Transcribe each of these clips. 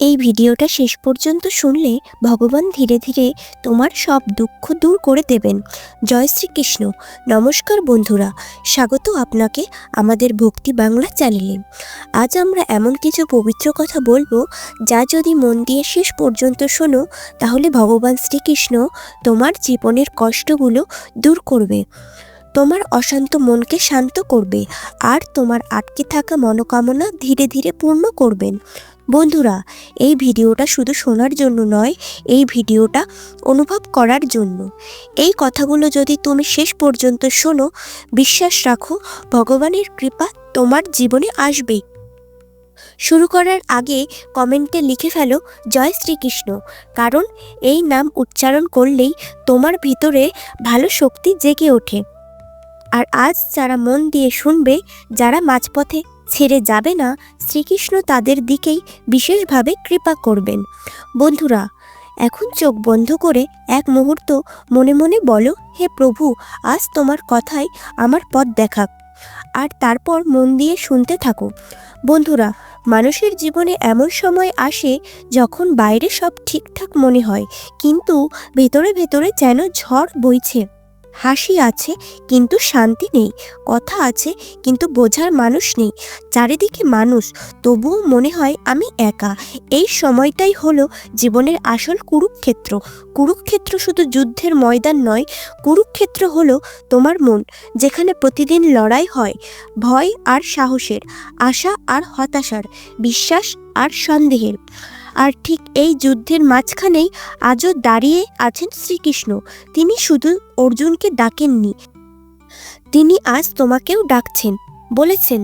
এই ভিডিওটা শেষ পর্যন্ত শুনলে ভগবান ধীরে ধীরে তোমার সব দুঃখ দূর করে দেবেন। জয় শ্রীকৃষ্ণ। নমস্কার বন্ধুরা, স্বাগত আপনাকে আমাদের ভক্তি বাংলা চ্যানেলে। আজ আমরা এমন কিছু পবিত্র কথা বলবো যা যদি মন দিয়ে শেষ পর্যন্ত শোনো তাহলে ভগবান শ্রীকৃষ্ণ তোমার জীবনের কষ্টগুলো দূর করবে, তোমার অশান্ত মনকে শান্ত করবে আর তোমার আটকে থাকা মনোকামনা ধীরে ধীরে পূর্ণ করবেন। বন্ধুরা, এই ভিডিওটা শুধু শোনার জন্য নয়, এই ভিডিওটা অনুভব করার জন্য। এই কথাগুলো যদি তুমি শেষ পর্যন্ত শোনো, বিশ্বাস রাখো ভগবানের কৃপা তোমার জীবনে আসবে। শুরু করার আগে কমেন্টে লিখে ফেলো জয় শ্রীকৃষ্ণ, কারণ এই নাম উচ্চারণ করলেই তোমার ভিতরে ভালো শক্তি জেগে ওঠে। আর আজ যারা মন দিয়ে শুনবে, যারা মাঝপথে ছেড়ে যাবে না, শ্রীকৃষ্ণ তাদের দিকেই বিশেষভাবে কৃপা করবেন। বন্ধুরা, এখন চোখ বন্ধ করে এক মুহূর্ত মনে মনে বলো, হে প্রভু, আজ তোমার কথাই আমার পথ দেখাক। আর তারপর মন দিয়ে শুনতে থাকো। বন্ধুরা, মানুষের জীবনে এমন সময় আসে যখন বাইরে সব ঠিকঠাক মনে হয়, কিন্তু ভেতরে ভেতরে যেন ঝড় বইছে। হাসি আছে কিন্তু শান্তি নেই, কথা আছে কিন্তু বোঝার মানুষ নেই, চারিদিকে মানুষ তবুও মনে হয় আমি একা। এই সময়টাই হলো জীবনের আসল কুরুক্ষেত্র। কুরুক্ষেত্র শুধু যুদ্ধের ময়দান নয়, কুরুক্ষেত্র হলো তোমার মন, যেখানে প্রতিদিন লড়াই হয় ভয় আর সাহসের, আশা আর হতাশার, বিশ্বাস আর সন্দেহের। আর ঠিক এই যুদ্ধের মাঝখানেই আজও দাঁড়িয়ে আছেন শ্রীকৃষ্ণ। তিনি শুধু অর্জুনকে ডাকেননি, তিনি আজ তোমাকেও ডাকছেন। বলেছেন,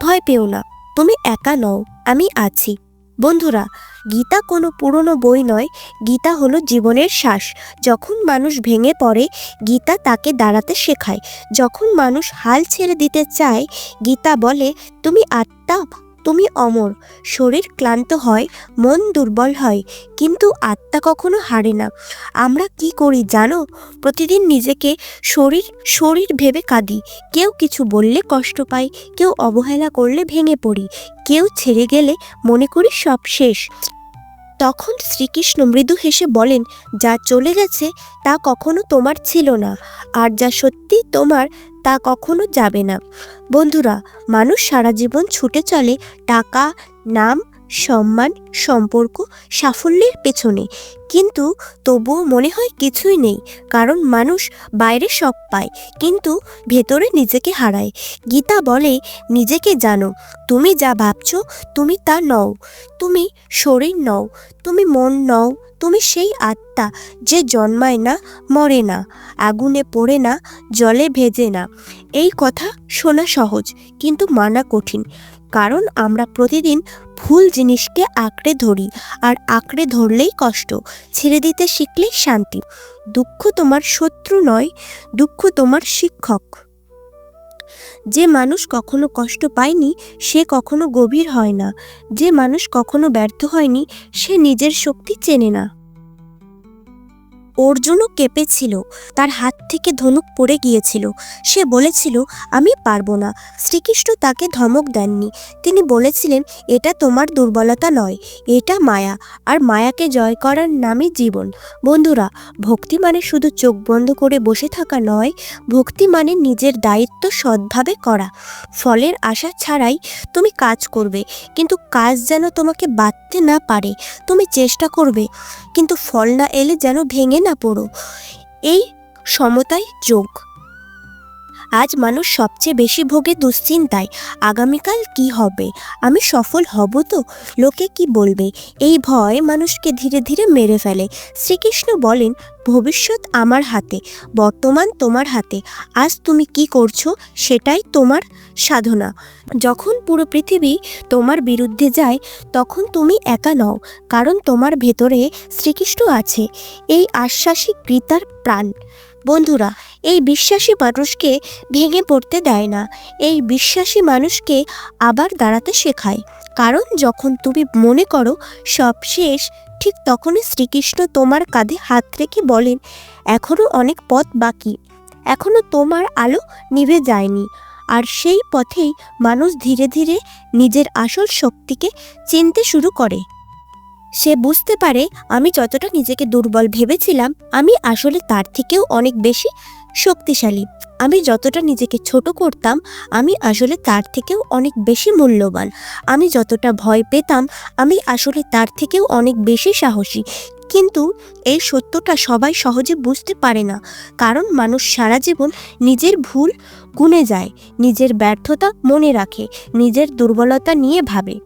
ভয় পেও না, তুমি একা নও, আমি আছি। বন্ধুরা, গীতা কোনো পুরনো বই নয়, গীতা হলো জীবনের শ্বাস। যখন মানুষ ভেঙে পড়ে, গীতা তাকে দাঁড়াতে শেখায়। যখন মানুষ হাল ছেড়ে দিতে চায়, গীতা বলে, তুমি আত্মা, তুমি অমর। শরীর ক্লান্ত হয়, মন দুর্বল হয়, কিন্তু আত্মা কখনো হারে না। আমরা কি করি জানো? প্রতিদিন নিজেকে শরীর শরীর ভেবে কাঁদি। কেউ কিছু বললে কষ্ট পাই, কেউ অবহেলা করলে ভেঙে পড়ি, কেউ ছেড়ে গেলে মনে করি সব শেষ। তখন শ্রীকৃষ্ণ মৃদু হেসে বলেন, যা চলে গেছে তা কখনো তোমার ছিল না, আর যা সত্যি তোমার তা কখনো যাবে না। বন্ধুরা, মানুষ সারা জীবন ছুটে চলে টাকা, নাম, সম্মান, সম্পর্ক, সাফল্যের পেছনে, কিন্তু তবুও মনে হয় কিছুই নেই। কারণ মানুষ বাইরে সব পায় কিন্তু ভেতরে নিজেকে হারায়। গীতা বলে, নিজেকে জানো, তুমি যা ভাবছো তুমি তা নও, তুমি শরীর নও, তুমি মন নও, তুমি সেই আত্মা যে জন্মায় না, মরে না, আগুনে পড়ে না, জলে ভেজে না। এই কথা শোনা সহজ কিন্তু মানা কঠিন, কারণ আমরা প্রতিদিন ভুল জিনিসকে আঁকড়ে ধরি, আর আঁকড়ে ধরলেই কষ্ট, ছেড়ে দিতে শিখলেই শান্তি। দুঃখ তোমার শত্রু নয়, দুঃখ তোমার শিক্ষক। যে মানুষ কখনো কষ্ট পায়নি সে কখনো গভীর হয় না, যে মানুষ কখনো ব্যর্থ হয়নি সে নিজের শক্তি চেনে না। অর্জুনও কেঁপেছিল, তার হাত থেকে ধনুক পড়ে গিয়েছিল, সে বলেছিল আমি পারবো না। শ্রীকৃষ্ণ তাকে ধমক দেননি, তিনি বলেছিলেন, এটা তোমার দুর্বলতা নয়, এটা মায়া, আর মায়াকে জয় করার নামই জীবন। বন্ধুরা, ভক্তি মানে শুধু চোখ বন্ধ করে বসে থাকা নয়, ভক্তি মানে নিজের দায়িত্ব সৎভাবে করা। ফলের আশা ছাড়াই তুমি কাজ করবে, কিন্তু কাজ যেন তোমাকে বাঁধতে না পারে। তুমি চেষ্টা করবে, কিন্তু ফল না এলে যেন ভেঙে না পড়ো। এই সমতাই যোগ। আজ মানুষ সবচেয়ে বেশি ভোগে দুশ্চিন্তায়, আগামীকাল কি হবে, আমি সফল হব তো, লোকে কি বলবে, এই ভয় মানুষকে ধীরে ধীরে মেরে ফেলে। শ্রীকৃষ্ণ বলেন, ভবিষ্যৎ আমার হাতে, বর্তমান তোমার হাতে। আজ তুমি কি করছো সেটাই তোমার সাধনা। যখন পুরো পৃথিবী তোমার বিরুদ্ধে যায় তখন তুমি একা নও, কারণ তোমার ভেতরে শ্রীকৃষ্ণ আছে। এই আশ্বাসই গীতার প্রাণ। বন্ধুরা, এই বিশ্বাসী মানুষকে ভেঙে পড়তে দেয় না, এই বিশ্বাসী মানুষকে আবার দাঁড়াতে শেখায়। কারণ যখন তুমি মনে করো সব শেষ, ঠিক তখনই শ্রীকৃষ্ণ তোমার কাঁধে হাত রেখে বলেন, এখনো অনেক পথ বাকি, এখনো তোমার আলো নিভে যায়নি। আর সেই পথেই মানুষ ধীরে ধীরে নিজের আসল শক্তিকে চিনতে শুরু করে। সে বুঝতে পারে আমি যতটা নিজেকে দুর্বল ভেবেছিলাম আমি আসলে তার থেকেও অনেক বেশি শক্তিশালী। আমি যতটা নিজেকে ছোট করতাম আমি আসলে তার থেকেও অনেক বেশি মূল্যবান। আমি যতটা ভয় পেতাম আমি আসলে তার থেকেও অনেক বেশি সাহসী। কিন্তু এই সত্যটা সবাই সহজে বুঝতে পারে না, কারণ মানুষ সারা জীবন নিজের ভুল গুণে যায়, নিজের ব্যর্থতা মনে রাখে, নিজের দুর্বলতা নিয়ে ভাবে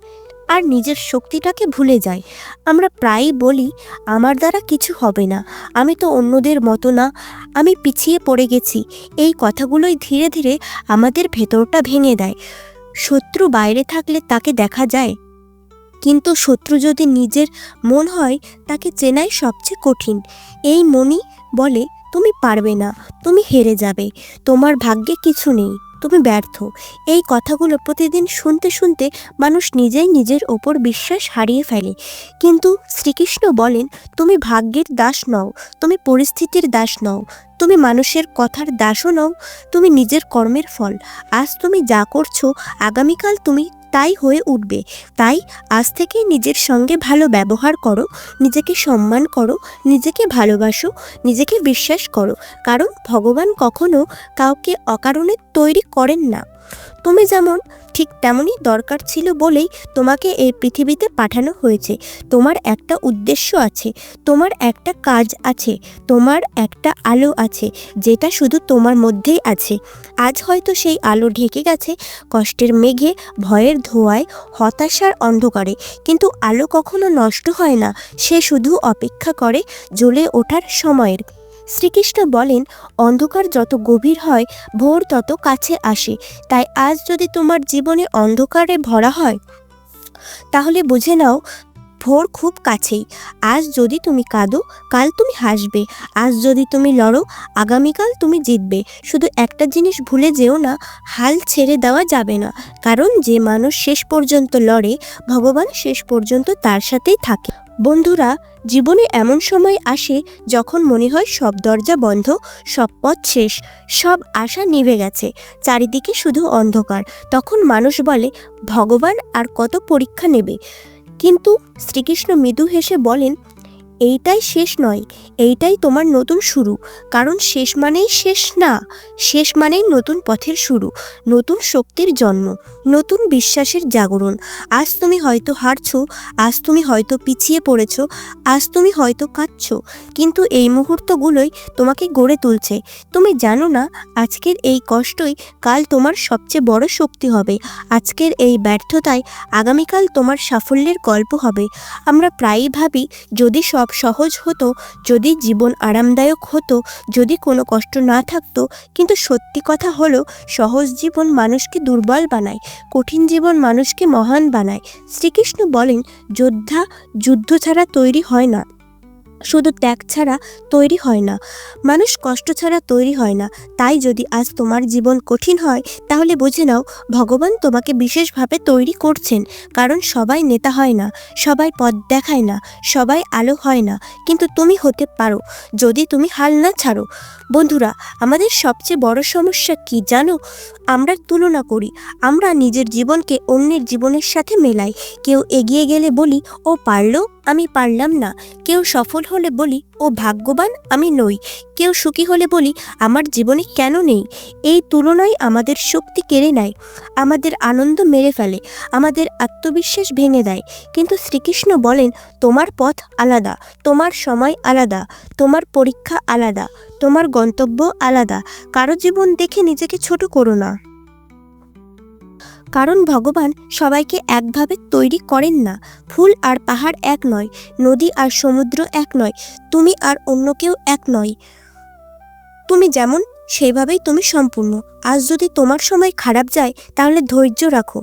আর নিজের শক্তিটাকে ভুলে যায়। আমরা প্রায়ই বলি আমার দ্বারা কিছু হবে না, আমি তো অন্যদের মতো না, আমি পিছিয়ে পড়ে গেছি। এই কথাগুলোই ধীরে ধীরে আমাদের ভেতরটা ভেঙে দেয়। শত্রু বাইরে থাকলে তাকে দেখা যায়, কিন্তু শত্রু যদি নিজের মন হয় তাকে চেনাই সবচেয়ে কঠিন। এই মনই বলে তুমি পারবে না, তুমি হেরে যাবে, তোমার ভাগ্যে কিছু নেই, তুমি ব্যর্থ। এই কথাগুলো প্রতিদিন শুনতে শুনতে মানুষ নিজেই নিজের ওপর বিশ্বাস হারিয়ে ফেলে। কিন্তু শ্রীকৃষ্ণ বলেন তুমি ভাগ্যের দাস নও, তুমি পরিস্থিতির দাস নও, তুমি মানুষের কথার দাসও নও, তুমি নিজের কর্মের ফল। আজ তুমি যা করছো আগামীকাল তুমি তাই হয়ে উঠবে। তাই আজ থেকে নিজের সঙ্গে ভালো ব্যবহার করো, নিজেকে সম্মান করো, নিজেকে ভালোবাসো, নিজেকে বিশ্বাস করো, কারণ ভগবান কখনো কাউকে অকারণে তৈরি করেন না। তুমি যেমন ঠিক তেমনই দরকার ছিল বলেই তোমাকে এই পৃথিবীতে পাঠানো হয়েছে। তোমার একটা উদ্দেশ্য আছে, তোমার একটা কাজ আছে, তোমার একটা আলো আছে যেটা শুধু তোমার মধ্যেই আছে। আজ হয়তো সেই আলো ঢেকে গেছে কষ্টের মেঘে, ভয়ের ধোঁয়ায়, হতাশার অন্ধকারে, কিন্তু আলো কখনো নষ্ট হয় না, সে শুধু অপেক্ষা করে জ্বলে ওঠার সময়ের। শ্রীকৃষ্ণ বলেন অন্ধকার যত গভীর হয় ভোর তত কাছে আসে। তাই আজ যদি তোমার জীবনে অন্ধকারে ভরা হয় তাহলে বুঝে নাও ভোর খুব কাছেই। আজ যদি তুমি কাঁদো কাল তুমি হাসবে, আজ যদি তুমি লড়ো আগামীকাল তুমি জিতবে। শুধু একটা জিনিস ভুলে যেও না, হাল ছেড়ে দেওয়া যাবে না, কারণ যে মানুষ শেষ পর্যন্ত লড়ে ভগবান শেষ পর্যন্ত তার সাথেই থাকে। বন্ধুরা, জীবনে এমন সময় আসে যখন মনে হয় সব দরজা বন্ধ, সব পথ শেষ, সব আশা নিভে গেছে, চারিদিকে শুধু অন্ধকার। তখন মানুষ বলে ভগবান আর কত পরীক্ষা নেবে। কিন্তু শ্রীকৃষ্ণ মৃদু হেসে বলেন এইটাই শেষ নয়, এইটাই তোমার নতুন শুরু। কারণ শেষ মানেই শেষ না, শেষ মানেই নতুন পথের শুরু, নতুন শক্তির জন্ম, নতুন বিশ্বাসের জাগরণ। আজ তুমি হয়তো হারছো, আজ তুমি হয়তো পিছিয়ে পড়েছো, আজ তুমি হয়তো কাঁদছো, কিন্তু এই মুহূর্তগুলোই তোমাকে গড়ে তুলছে। তুমি জানো না আজকের এই কষ্টই কাল তোমার সবচেয়ে বড় শক্তি হবে, আজকের এই ব্যর্থতায় আগামীকাল তোমার সাফল্যের গল্প হবে। আমরা প্রায়ই ভাবি যদি সব সহজ হতো, যদি জীবন আরামদায়ক হতো, যদি কোনো কষ্ট না থাকতো, কিন্তু সত্যি কথা হলো সহজ জীবন মানুষকে দুর্বল বানায়, কঠিন জীবন মানুষকে মহান বানায়। শ্রীকৃষ্ণ বলেন যোদ্ধা যুদ্ধ ছাড়া তৈরি হয় না, শুধু ত্যাগ ছাড়া তৈরি হয় না, মানুষ কষ্ট ছাড়া তৈরি হয় না। তাই যদি আজ তোমার জীবন কঠিন হয় তাহলে বুঝে নাও ভগবান তোমাকে বিশেষভাবে তৈরি করছেন। কারণ সবাই নেতা হয় না, সবাই পথ দেখায় না, সবাই আলো হয় না, কিন্তু তুমি হতে পারো যদি তুমি হাল না ছাড়ো। বন্ধুরা, আমাদের সবচেয়ে বড় সমস্যা কি জানো? আমরা তুলনা করি, আমরা নিজের জীবনকে অন্যের জীবনের সাথে মেলাই। কেউ এগিয়ে গেলে বলি ও পারলো, আমি পারলাম না। কেউ সফল হলে বলি ও ভাগ্যবান, আমি নই। কেউ সুখী হলে বলি আমার জীবনে কেন নেই। এই তুলনায় আমাদের শক্তি কেড়ে নেয়, আমাদের আনন্দ মেরে ফেলে, আমাদের আত্মবিশ্বাস ভেঙে দেয়। কিন্তু শ্রীকৃষ্ণ বলেন তোমার পথ আলাদা, তোমার সময় আলাদা, তোমার পরীক্ষা আলাদা, তোমার গন্তব্য আলাদা। কারো জীবন দেখে নিজেকে ছোট করো না, কারণ ভগবান সবাইকে একভাবে তৈরি করেন না। ফুল আর পাহাড় এক নয়, নদী আর সমুদ্র এক নয়, তুমি আর অন্য কেউ এক নয়। তুমি যেমন সেইভাবেই তুমি সম্পূর্ণ। আজ যদি তোমার সময় খারাপ যায় তাহলে ধৈর্য রাখো,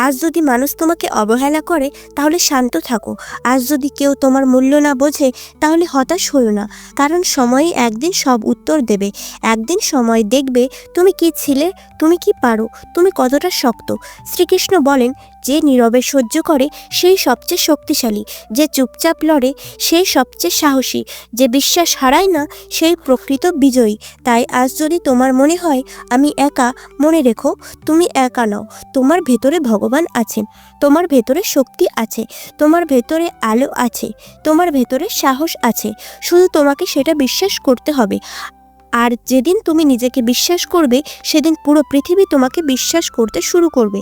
আজ যদি মানুষ তোমাকে অবহেলা করে তাহলে শান্ত থাকো, আজ যদি কেউ তোমার মূল্য না বোঝে তাহলে হতাশ হও না, কারণ সময়ই একদিন সব উত্তর দেবে। একদিন সময় দেখবে তুমি কি ছিলে, তুমি কি পারো, তুমি কতটা শক্ত। শ্রীকৃষ্ণ বলেন যে নীরবে সহ্য করে সেই সবচেয়ে শক্তিশালী, যে চুপচাপ লড়ে সেই সবচেয়ে সাহসী, যে বিশ্বাস হারায় না সেই প্রকৃত বিজয়ী। তাই আজ যদি তোমার মনে হয় আমি একা, মনে রেখো তুমি একা নও। তোমার ভেতরে ভগবান আছে, তোমার ভেতরে শক্তি আছে, তোমার ভেতরে আলো আছে, তোমার ভেতরে সাহস আছে। শুধু তোমাকে সেটা বিশ্বাস করতে হবে। আর যেদিন তুমি নিজেকে বিশ্বাস করবে, সেদিন পুরো পৃথিবী তোমাকে বিশ্বাস করতে শুরু করবে।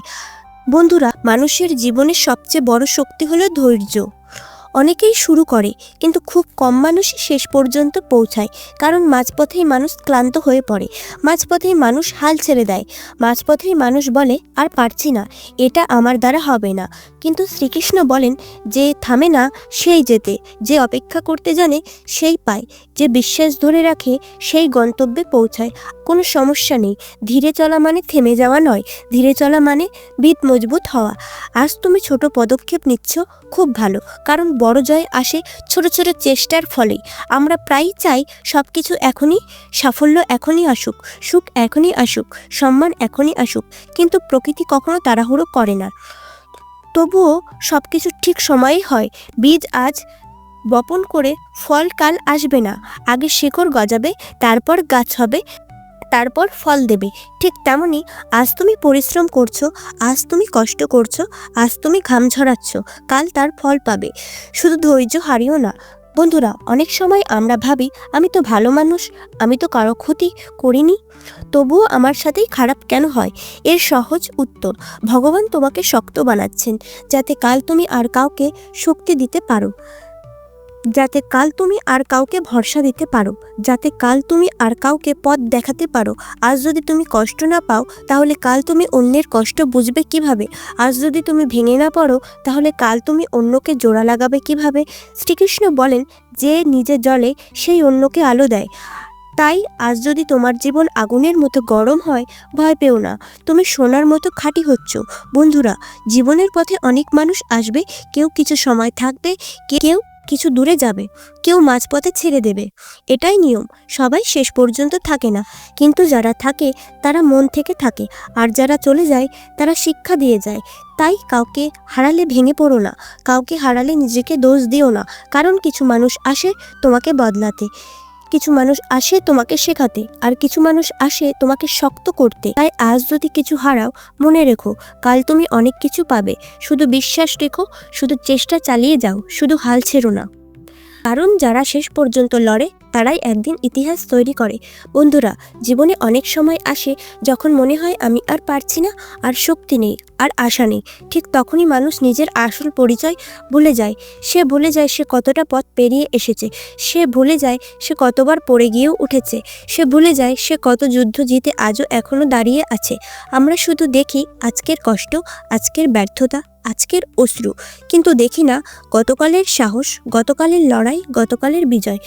বন্ধুরা, মানুষের জীবনের সবচেয়ে বড় শক্তি হলো ধৈর্য। অনেকেই শুরু করে, কিন্তু খুব কম মানুষই শেষ পর্যন্ত পৌঁছায়। কারণ মাঝপথেই মানুষ ক্লান্ত হয়ে পড়ে, মাঝপথেই মানুষ হাল ছেড়ে দেয়, মাঝপথেই মানুষ বলে আর পারছি না, এটা আমার দ্বারা হবে না। কিন্তু শ্রীকৃষ্ণ বলেন, যে থামে না সেই জেতে, যে অপেক্ষা করতে জানে সেই পায়, যে বিশ্বাস ধরে রাখে সেই গন্তব্যে পৌঁছায়। কোনো সমস্যা নেই, ধীরে চলা মানে থেমে যাওয়া নয়, ধীরে চলা মানে ভিত মজবুত হওয়া। আজ তুমি ছোট পদক্ষেপ নিচ্ছ, খুব ভালো, কারণ বড় জয় আসে ছোট ছোট চেষ্টার ফলেই। আমরা প্রায়ই চাই সব কিছু এখনই, সাফল্য এখনই আসুক, সুখ এখনই আসুক, সম্মান এখনই আসুক, কিন্তু প্রকৃতি কখনো তাড়াহুড়ো করে না। তবুও সব কিছু ঠিক সময়েই হয়। বীজ আজ বপন করে ফল কাল আসবে না, আগে শিকড় গজাবে, তারপর গাছ হবে, তারপর ফল দেবে। ঠিক তেমনই আজ তুমি পরিশ্রম করছো, আজ তুমি কষ্ট করছো, আজ তুমি ঘাম ঝরাচ্ছ, কাল তার ফল পাবে। শুধু ধৈর্য হারিও না। বন্ধুরা, অনেক সময় আমরা ভাবি, আমি তো ভালো মানুষ, আমি তো কারো ক্ষতি করিনি, তবুও আমার সাথেই খারাপ কেন হয়? এর সহজ উত্তর, ভগবান তোমাকে শক্ত বানাচ্ছেন, যাতে কাল তুমি আর কাউকে শক্তি দিতে পারো, যাতে কাল তুমি আর কাউকে ভরসা দিতে পারো, যাতে কাল তুমি আর কাউকে পথ দেখাতে পারো। আজ যদি তুমি কষ্ট না পাও, তাহলে কাল তুমি অন্যের কষ্ট বুঝবে কিভাবে? আজ যদি তুমি ভেঙে না পড়ো, তাহলে কাল তুমি অন্যকে জোড়া লাগাবে কিভাবে? শ্রীকৃষ্ণ বলেন, যে নিজে জ্বলে সেই অন্যকে আলো দেয়। তাই আজ যদি তোমার জীবন আগুনের মতো গরম হয়, ভয় পেও না, তুমি সোনার মতো খাঁটি হচ্ছ। বন্ধুরা, জীবনের পথে অনেক মানুষ আসবে, কেউ কিছু সময় থাকবে, কেউ কিছু দূরে যাবে, কেউ মাঝপথে ছেড়ে দেবে। এটাই নিয়ম, সবাই শেষ পর্যন্ত থাকে না, কিন্তু যারা থাকে তারা মন থেকে থাকে, আর যারা চলে যায় তারা শিক্ষা দিয়ে যায়। তাই কাউকে হারালে ভেঙে পড়ো না, কাউকে হারালে নিজেকে দোষ দিও না, কারণ কিছু মানুষ আসে তোমাকে বদলাতে, কিছু মানুষ আসে তোমাকে শেখাতে, আর কিছু মানুষ আসে তোমাকে শক্ত করতে। তাই আজ যদি কিছু হারাও, মনে রেখো কাল তুমি অনেক কিছু পাবে। শুধু বিশ্বাস রেখো, শুধু চেষ্টা চালিয়ে যাও, শুধু হাল ছেড়ো না, কারণ যারা শেষ পর্যন্ত লড়ে তারাই একদিন ইতিহাস তৈরি করে। বন্ধুরা, জীবনে অনেক সময় আসে যখন মনে হয় আমি আর পারছি না, আর শক্তি নেই, আর আশা নেই। ঠিক তখনই মানুষ নিজের আসল পরিচয় ভুলে যায়। সে ভুলে যায় সে কতটা পথ পেরিয়ে এসেছে, সে ভুলে যায় সে কতবার পড়ে গিয়েও উঠেছে, সে ভুলে যায় সে কত যুদ্ধ জিতে আজও এখনো দাঁড়িয়ে আছে। আমরা শুধু দেখি আজকের কষ্ট, আজকের ব্যর্থতা, আজকের অশ্রু, কিন্তু দেখি না গতকালের সাহস, গতকালের লড়াই, গতকালের বিজয়।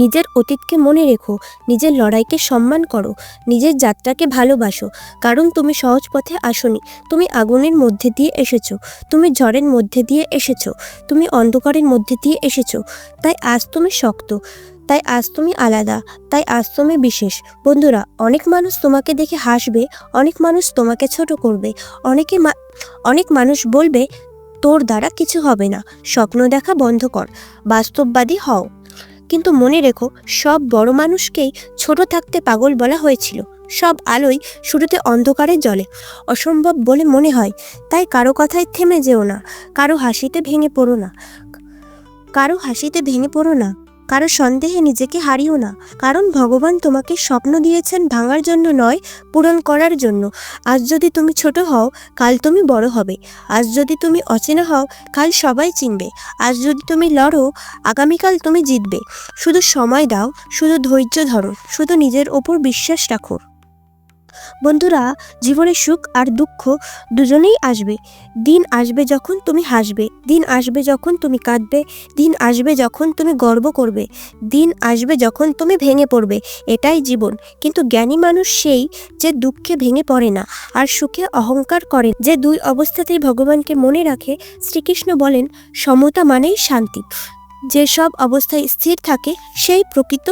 নিজের অতীতকে মনে রেখো, নিজের লড়াইকে সম্মান করো, নিজের যাত্রাকে ভালোবাসো, কারণ তুমি সহজ পথে আসোনি, তুমি আগুনের মধ্যে দিয়ে এসেছো, তুমি ঝড়ের মধ্যে দিয়ে এসেছো, তুমি অন্ধকারের মধ্যে দিয়ে এসেছো। তাই আজ তুমি শক্ত, তাই আজ তুমি আলাদা, তাই আজ তুমি বিশেষ। বন্ধুরা, অনেক মানুষ তোমাকে দেখে হাসবে, অনেক মানুষ তোমাকে ছোট করবে, অনেক মানুষ বলবে তোর দ্বারা কিছু হবে না। স্বপ্ন দেখা বন্ধ কর, বাস্তববাদী হও। কিন্তু মনে রেখো, সব বড় মানুষকেই ছোট থাকতে পাগল বলা হয়েছিল। সব আলোই শুরুতে অন্ধকারে জ্বলে, অসম্ভব বলে মনে হয়। তাই কারো কথায় থেমে যেও না, কারো হাসিতে ভেঙে পড়ো না, কারো হাসিতে ভেঙে পড়ো না, কারো সন্দেহে নিজেকে হারিও না। কারণ ভগবান তোমাকে স্বপ্ন দিয়েছেন ভাঙার জন্য নয়, পূরণ করার জন্য। আজ যদি তুমি ছোট হও, কাল তুমি বড় হবে। আজ যদি তুমি অচেনা হও, কাল সবাই চিনবে। আজ যদি তুমি লড়ো, আগামীকাল তুমি জিতবে। শুধু সময় দাও, শুধু ধৈর্য ধরো, শুধু নিজের ওপর বিশ্বাস রাখো। বন্ধুরা, জীবনে সুখ আর দুঃখ দুজনেই আসবে। দিন আসবে যখন তুমি হাসবে, দিন আসবে যখন তুমি কাঁদবে, দিন আসবে যখন তুমি গর্ব করবে, দিন আসবে যখন তুমি ভেঙে পড়বে। এটাই জীবন। কিন্তু জ্ঞানী মানুষ সেই যে দুঃখে ভেঙে পড়ে না আর সুখে অহংকার করে, যে দুই অবস্থাতেই ভগবানকে মনে রাখে। শ্রীকৃষ্ণ বলেন, সমতা মানেই শান্তি। যে সব অবস্থায় স্থির থাকে সেই প্রকৃত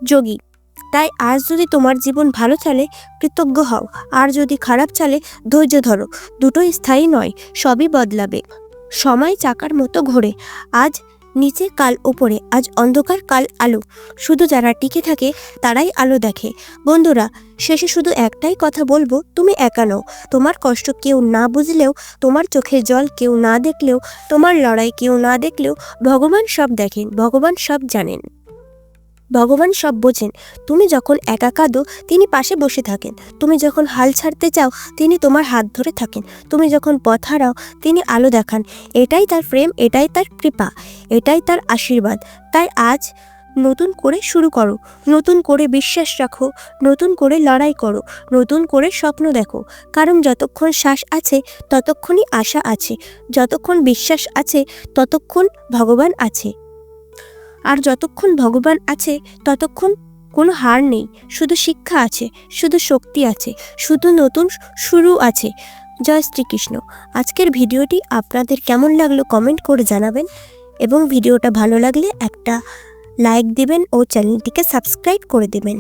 যোগী। তাই আজ যদি তোমার জীবন ভালো চলে, কৃতজ্ঞ হও, আর যদি খারাপ চলে, ধৈর্য ধরো। দুটোই স্থায়ী নয়, সবই বদলাবে। সময় চাকার মতো ঘোরে। আজ নিচে কাল উপরে, আজ অন্ধকার কাল আলো, শুধু যারা টিকে থাকে তারাই আলো দেখে। বন্ধুরা, শেষে শুধু একটাই কথা বলবো, তুমি একা নও। তোমার কষ্ট কেউ না বুঝলেও, তোমার চোখের জল কেউ না দেখলেও, তোমার লড়াই কেউ না দেখলেও ভগবান সব দেখেন, ভগবান সব জানেন, ভগবান সব বোঝেন। তুমি যখন একা কাঁদো তিনি পাশে বসে থাকেন, তুমি যখন হাল ছাড়তে চাও তিনি তোমার হাত ধরে থাকেন, তুমি যখন পথ হারাও তিনি আলো দেখান। এটাই তার প্রেম, এটাই তার কৃপা, এটাই তার আশীর্বাদ। তাই আজ নতুন করে শুরু করো, নতুন করে বিশ্বাস রাখো, নতুন করে লড়াই করো, নতুন করে স্বপ্ন দেখো। কারণ যতক্ষণ শ্বাস আছে ততক্ষণই আশা আছে, যতক্ষণ বিশ্বাস আছে ততক্ষণ ভগবান আছে, আর যতক্ষণ ভগবান আছে ততক্ষণ কোনো হার নেই, শুধু শিক্ষা আছে, শুধু শক্তি আছে, শুধু নতুন শুরু আছে। জয় শ্রীকৃষ্ণ। আজকের ভিডিওটি আপনাদের কেমন লাগলো কমেন্ট করে জানাবেন, এবং ভিডিওটা ভালো লাগলে একটা লাইক দিবেন ও চ্যানেলটিকে সাবস্ক্রাইব করে দেবেন।